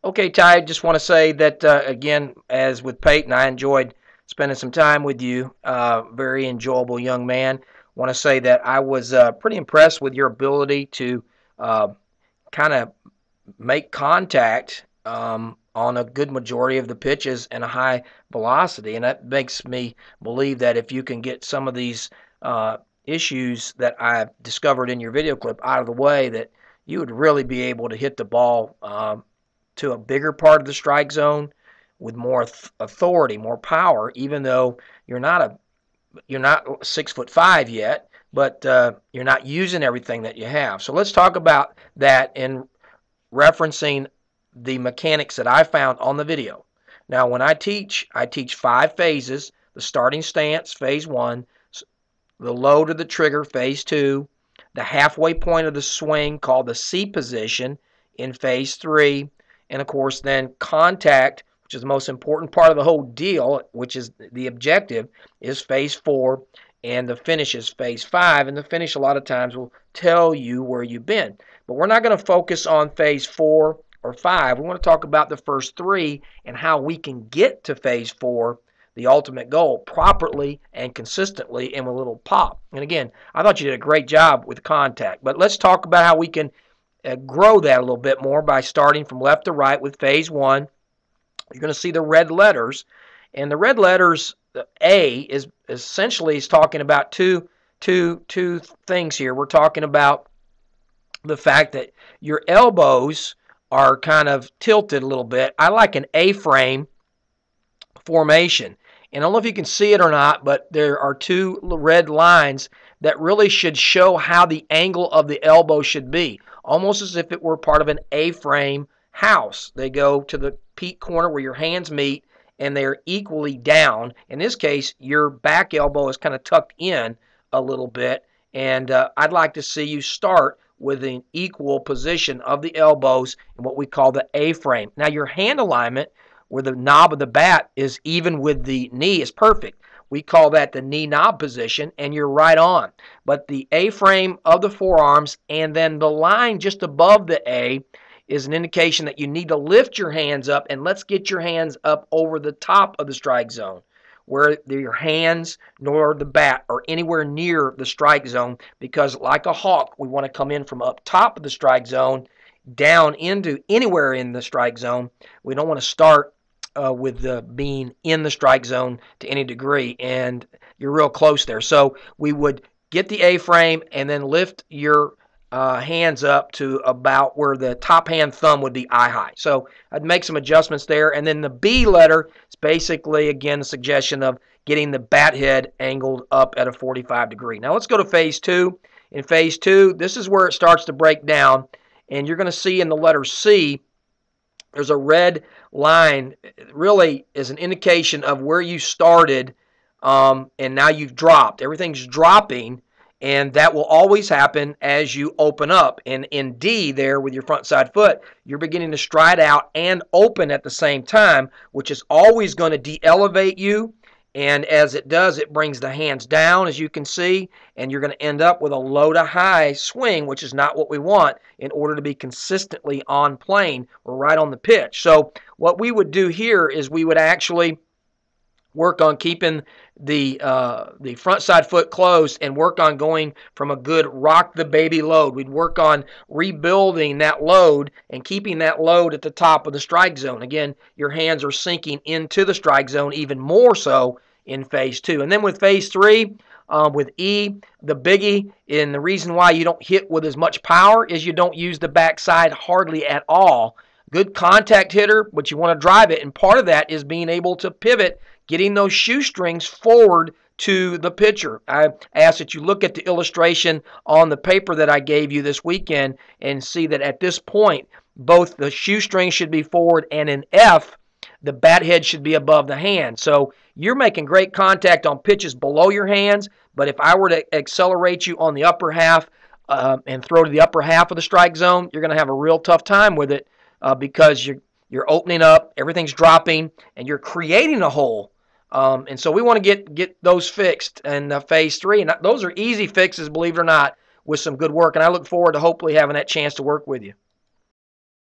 Okay, Ty, just want to say that again, as with Peyton, I enjoyed spending some time with you. Very enjoyable young man. Want to say that I was pretty impressed with your ability to uh, kind of make contact on a good majority of the pitches and a high velocity, and that makes me believe that if you can get some of these uh, issues that I've discovered in your video clip out of the way, that you would really be able to hit the ball to a bigger part of the strike zone with more authority, more power, even though you're not 6'5" yet, but you're not using everything that you have. So let's talk about that in referencing the mechanics that I found on the video. Now, when I teach 5 phases: the starting stance, phase 1, the load of the trigger, phase 2, the halfway point of the swing, called the C position, in phase 3, and of course then contact, which is the most important part of the whole deal, which is the objective, is phase 4, and the finish is phase 5, and the finish a lot of times will tell you where you've been. But we're not going to focus on phase 4 or 5. We want to talk about the first 3 and how we can get to phase 4, the ultimate goal, properly and consistently and with a little pop. And again, I thought you did a great job with contact. But let's talk about how we can grow that a little bit more by starting from left to right with phase 1. You're going to see the red letters. And the red letters, A, is essentially talking about two things here. We're talking about the fact that your elbows are kind of tilted a little bit. I like an A-frame formation. And I don't know if you can see it or not, but there are 2 red lines that really should show how the angle of the elbow should be, almost as if it were part of an A-frame house. They go to the peak corner where your hands meet, and they're equally down. In this case, your back elbow is kind of tucked in a little bit, and I'd like to see you start with an equal position of the elbows in what we call the A-frame. Now, your hand alignment, where the knob of the bat is even with the knee, is perfect. We call that the knee knob position, and you're right on. But the A-frame of the forearms and then the line just above the A is an indication that you need to lift your hands up, and let's get your hands up over the top of the strike zone, where your hands nor the bat are anywhere near the strike zone, because like a hawk, we want to come in from up top of the strike zone down into anywhere in the strike zone. We don't want to start with being in the strike zone to any degree, and you're real close there. So we would get the A-frame and then lift your hands up to about where the top hand thumb would be eye high. So I'd make some adjustments there. And then the B letter is basically, again, the suggestion of getting the bat head angled up at a 45 degree. Now let's go to phase 2. In phase 2, this is where it starts to break down, and you're going to see in the letter C, there's a red line. It really is an indication of where you started, and now you've dropped. Everything's dropping, and that will always happen as you open up. And in D there with your front side foot, you're beginning to stride out and open at the same time, which is always going to de-elevate you. And as it does, it brings the hands down, as you can see, and you're going to end up with a low to high swing, which is not what we want in order to be consistently on plane or right on the pitch. So what we would do here is we would actually work on keeping the front side foot closed and work on going from a good rock the baby load. We'd work on rebuilding that load and keeping that load at the top of the strike zone. Again, your hands are sinking into the strike zone even more so in phase 2. And then with phase 3, with E, the biggie, and the reason why you don't hit with as much power is you don't use the backside hardly at all. Good contact hitter, but you want to drive it, and part of that is being able to pivot, getting those shoestrings forward to the pitcher. I ask that you look at the illustration on the paper that I gave you this weekend and see that at this point, both the shoestrings should be forward, and in F, the bat head should be above the hand. So you're making great contact on pitches below your hands, but if I were to accelerate you on the upper half and throw to the upper half of the strike zone, you're going to have a real tough time with it because you're opening up, everything's dropping, and you're creating a hole. And so we want to get those fixed in phase 3. And those are easy fixes, believe it or not, with some good work. And I look forward to hopefully having that chance to work with you.